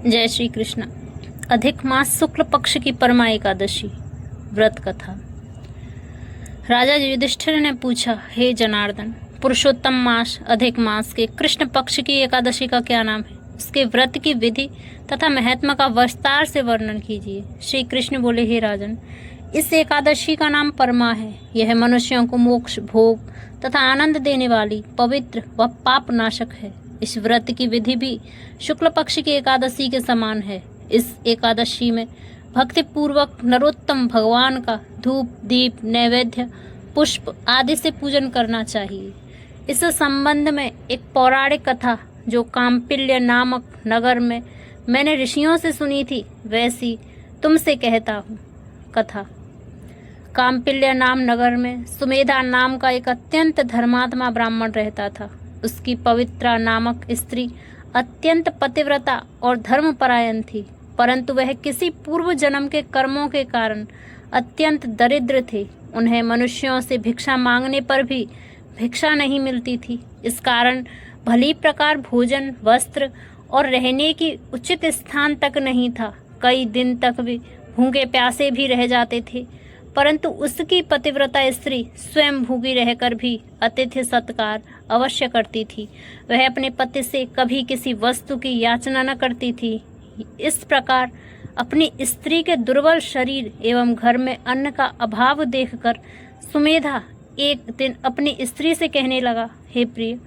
जय श्री कृष्ण। अधिक मास शुक्ल पक्ष की परमा एकादशी व्रत कथा। राजा युधिष्ठिर ने पूछा, हे जनार्दन, पुरुषोत्तम मास अधिक मास के कृष्ण पक्ष की एकादशी का क्या नाम है? उसके व्रत की विधि तथा महात्मा का विस्तार से वर्णन कीजिए। श्री कृष्ण बोले, हे राजन, इस एकादशी का नाम परमा है। यह मनुष्यों को मोक्ष, भोग तथा आनंद देने वाली पवित्र व पाप नाशक है। इस व्रत की विधि भी शुक्ल पक्ष की एकादशी के समान है। इस एकादशी में भक्ति पूर्वक नरोत्तम भगवान का धूप, दीप, नैवेद्य, पुष्प आदि से पूजन करना चाहिए। इस संबंध में एक पौराणिक कथा जो काम्पिल्य नामक नगर में मैंने ऋषियों से सुनी थी, वैसी तुमसे कहता हूँ। कथा। काम्पिल्य नाम नगर में सुमेधा नाम का एक अत्यंत धर्मात्मा ब्राह्मण रहता था। उसकी पवित्रा नामक स्त्री अत्यंत पतिव्रता और धर्मपरायण थी, परंतु वह किसी पूर्व जन्म के कर्मों के कारण अत्यंत दरिद्र थे। उन्हें मनुष्यों से भिक्षा मांगने पर भी भिक्षा नहीं मिलती थी। इस कारण भली प्रकार भोजन, वस्त्र और रहने की उचित स्थान तक नहीं था। कई दिन तक वे भूखे प्यासे भी रह जाते थे, परंतु उसकी पतिव्रता स्त्री स्वयं भूखी रहकर भी अतिथि सत्कार अवश्य करती थी। वह अपने पति से कभी किसी वस्तु की याचना न करती थी। इस प्रकार अपनी स्त्री के दुर्बल शरीर एवं घर में अन्न का अभाव देखकर सुमेधा एक दिन अपनी स्त्री से कहने लगा, हे प्रिय,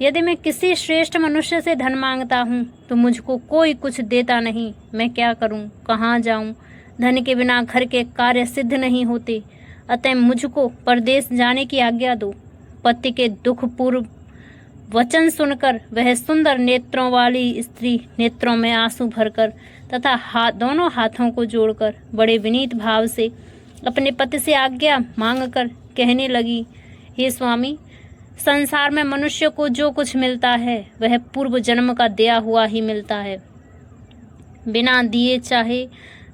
यदि मैं किसी श्रेष्ठ मनुष्य से धन मांगता हूँ तो मुझको कोई कुछ देता नहीं। मैं क्या करूँ, कहाँ जाऊँ? धन के बिना घर के कार्य सिद्ध नहीं होते, अतः मुझको परदेश जाने की आज्ञा दो। पति के दुखपूर्व वचन सुनकर वह सुंदर नेत्रों वाली स्त्री नेत्रों में आंसू भरकर तथा दोनों हाथों को जोड़कर बड़े विनीत भाव से अपने पति से आज्ञा मांगकर कहने लगी, हे स्वामी, संसार में मनुष्य को जो कुछ मिलता है वह पूर्व जन्म का दिया हुआ ही मिलता है। बिना दिए चाहे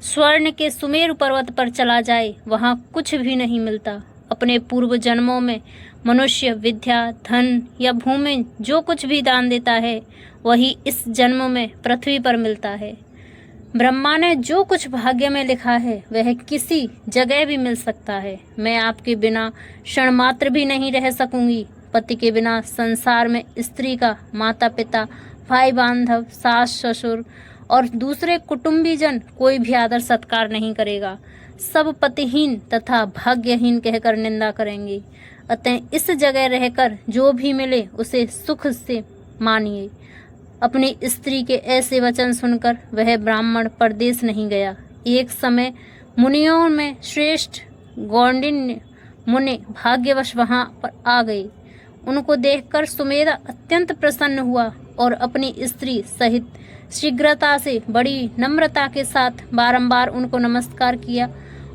स्वर्ण के सुमेरु पर्वत पर चला जाए, वहाँ कुछ भी नहीं मिलता। अपने पूर्व जन्मों में मनुष्य विद्या, धन या भूमि जो कुछ भी दान देता है, वही इस जन्म में पृथ्वी पर मिलता है। ब्रह्मा ने जो कुछ भाग्य में लिखा है वह किसी जगह भी मिल सकता है। मैं आपके बिना क्षण मात्र भी नहीं रह सकूंगी। पति के बिना संसार में स्त्री का माता पिता, भाई बांधव, सास ससुर और दूसरे कुटुंबीजन कोई भी आदर सत्कार नहीं करेगा। सब पतिहीन तथा भाग्यहीन कहकर निंदा करेंगे। अतः इस जगह रहकर जो भी मिले उसे सुख से मानिए। अपनी स्त्री के ऐसे वचन सुनकर वह ब्राह्मण परदेश नहीं गया। एक समय मुनियों में श्रेष्ठ गौंडिन्य मुनि भाग्यवश वहां पर आ गए। उनको देखकर सुमेधा अत्यंत प्रसन्न हुआ और अपनी स्त्री सहित शीघ्रता से बड़ी नम्रता के साथ बारंबार उनको नमस्कार किया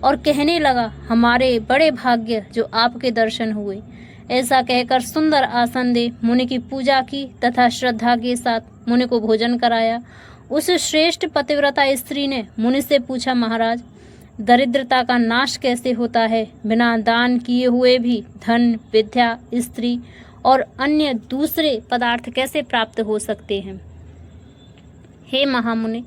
और कहने लगा, हमारे बड़े भाग्य जो आपके दर्शन हुए। ऐसा कहकर सुंदर आसन दे मुनि की पूजा की तथा श्रद्धा के साथ मुनि को भोजन कराया। उस श्रेष्ठ पतिव्रता स्त्री ने मुनि से पूछा, महाराज, दरिद्रता का नाश कैसे होता है? बिना दान किए हुए भी धन, विद्या, स्त्री और अन्य दूसरे पदार्थ कैसे प्राप्त हो सकते हैं? हे महामुनि,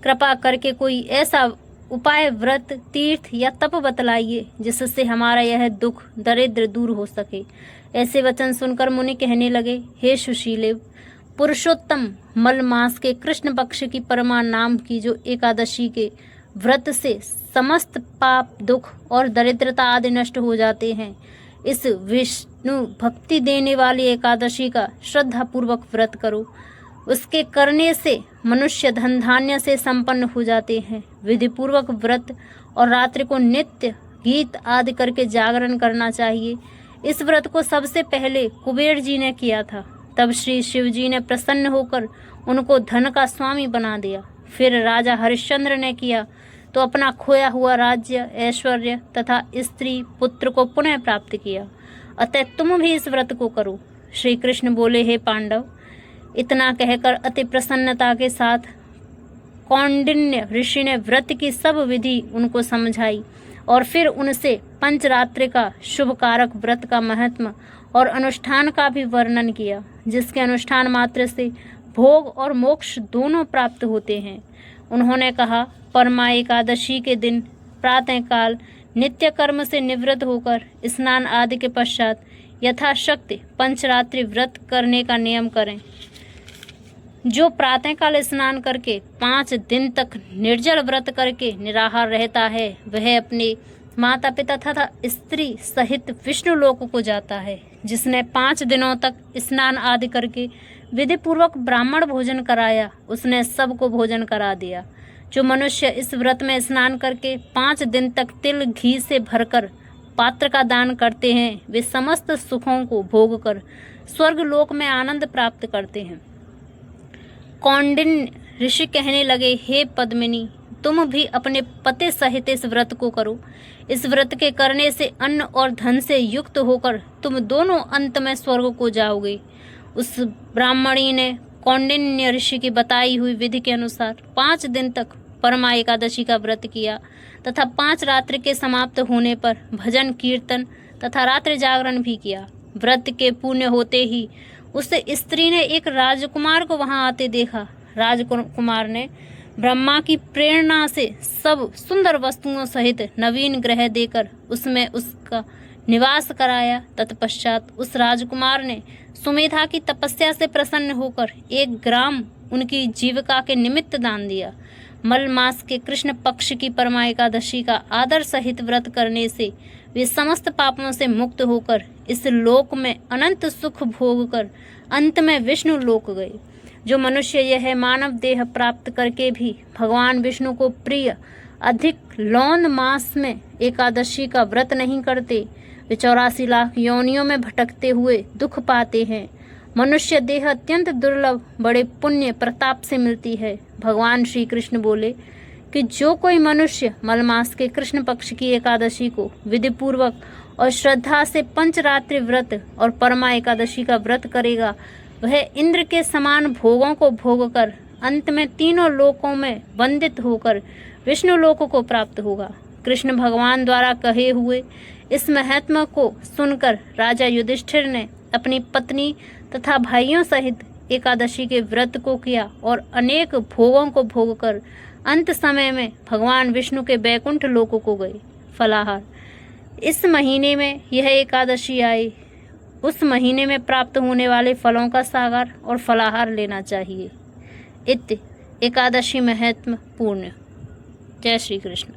कृपा करके कोई ऐसा उपाय, व्रत, तीर्थ या तप बतलाइए जिससे हमारा यह दुख दरिद्र दूर हो सके। ऐसे वचन सुनकर मुनि कहने लगे, हे सुशीले, पुरुषोत्तम मल मास के कृष्ण पक्ष की परमा नाम की जो एकादशी के व्रत से समस्त पाप, दुख और दरिद्रता आदि नष्ट हो जाते हैं, इस विष्णु भक्ति देने वाली एकादशी का श्रद्धा पूर्वक व्रत करो। उसके करने से मनुष्य धन धान्य से संपन्न हो जाते हैं। विधि पूर्वक व्रत और रात्रि को नित्य गीत आदि करके जागरण करना चाहिए। इस व्रत को सबसे पहले कुबेर जी ने किया था। तब श्री शिव जी ने प्रसन्न होकर उनको धन का स्वामी बना दिया। फिर राजा हरिश्चंद्र ने किया तो अपना खोया हुआ राज्य, ऐश्वर्य तथा स्त्री पुत्र को पुनः प्राप्त किया। अतः तुम भी इस व्रत को करो। श्री कृष्ण बोले, हे पांडव, इतना कहकर अति प्रसन्नता के साथ कौंडिन्य ऋषि ने व्रत की सब विधि उनको समझाई और फिर उनसे पंचरात्रि का शुभ कारक व्रत का महत्व और अनुष्ठान का भी वर्णन किया, जिसके अनुष्ठान मात्र से भोग और मोक्ष दोनों प्राप्त होते हैं। उन्होंने कहा, परमा एकादशी के दिन प्रातःकाल नित्य कर्म से निवृत्त होकर स्नान आदि के पश्चात यथाशक्ति पंचरात्रि व्रत करने का नियम करें। जो प्रातःकाल स्नान करके 5 दिन तक निर्जल व्रत करके निराहार रहता है, वह अपने माता पिता तथा स्त्री सहित विष्णु लोक को जाता है। जिसने 5 दिनों तक स्नान आदि करके विधि पूर्वक ब्राह्मण भोजन कराया, उसने सबको भोजन करा दिया। जो मनुष्य इस व्रत में स्नान करके 5 दिन तक तिल घी से भरकर पात्र का दान करते हैं, वे समस्त सुखों को भोग कर स्वर्ग लोक में आनंद प्राप्त करते हैं। कौंडिन्य ऋषि कहने लगे, हे पद्मिनी, तुम भी अपने पति सहित इस व्रत को करो। इस व्रत के करने से अन्न और धन से युक्त होकर तुम दोनों अंत में स्वर्ग को जाओगे। उस ब्राह्मणी ने कौंडिन्य ऋषि की बताई हुई विधि के अनुसार 5 दिन तक परमा एकादशी का व्रत किया तथा 5 रात्रि के समाप्त होने पर भजन कीर्तन तथा रात्रि जागरण भी किया। व्रत के पूर्ण होते ही उस स्त्री ने एक राजकुमार को वहां आते देखा। राजकुमार ने ब्रह्मा की प्रेरणा से सब सुंदर वस्तुओं सहित नवीन ग्रह देकर उसमें उसका निवास कराया। तत्पश्चात उस राजकुमार ने सुमेधा की तपस्या से प्रसन्न होकर 1 ग्राम उनकी जीविका के निमित्त दान दिया। मल मास के कृष्ण पक्ष की परमा एकादशी का आदर सहित व्रत करने से वे समस्त पापों से मुक्त होकर इस लोक में अनंत सुख भोग कर अंत में विष्णु लोक गए। जो मनुष्य यह मानव देह प्राप्त करके भी भगवान विष्णु को प्रिय अधिक लौन मास में एकादशी का व्रत नहीं करते, वे 84 लाख योनियों में भटकते हुए दुख पाते हैं। मनुष्य देह अत्यंत दुर्लभ बड़े पुण्य प्रताप से मिलती है। भगवान श्री कृष्ण बोले कि जो कोई मनुष्य मलमास के कृष्ण पक्ष की एकादशी को विधि पूर्वक और श्रद्धा से पंचरात्रि व्रत और परमा एकादशी का व्रत करेगा, वह इंद्र के समान भोगों को भोग कर अंत में तीनों लोकों में वंदित होकर विष्णु लोक को प्राप्त होगा। कृष्ण भगवान द्वारा कहे हुए इस महत्व को सुनकर राजा युधिष्ठिर ने अपनी पत्नी तथा भाइयों सहित एकादशी के व्रत को किया और अनेक भोगों को भोग कर अंत समय में भगवान विष्णु के बैकुंठ लोकों को गए। फलाहार। इस महीने में यह एकादशी आई, उस महीने में प्राप्त होने वाले फलों का सागर और फलाहार लेना चाहिए। इत्य एकादशी महत्व पूर्ण। जय श्री कृष्ण।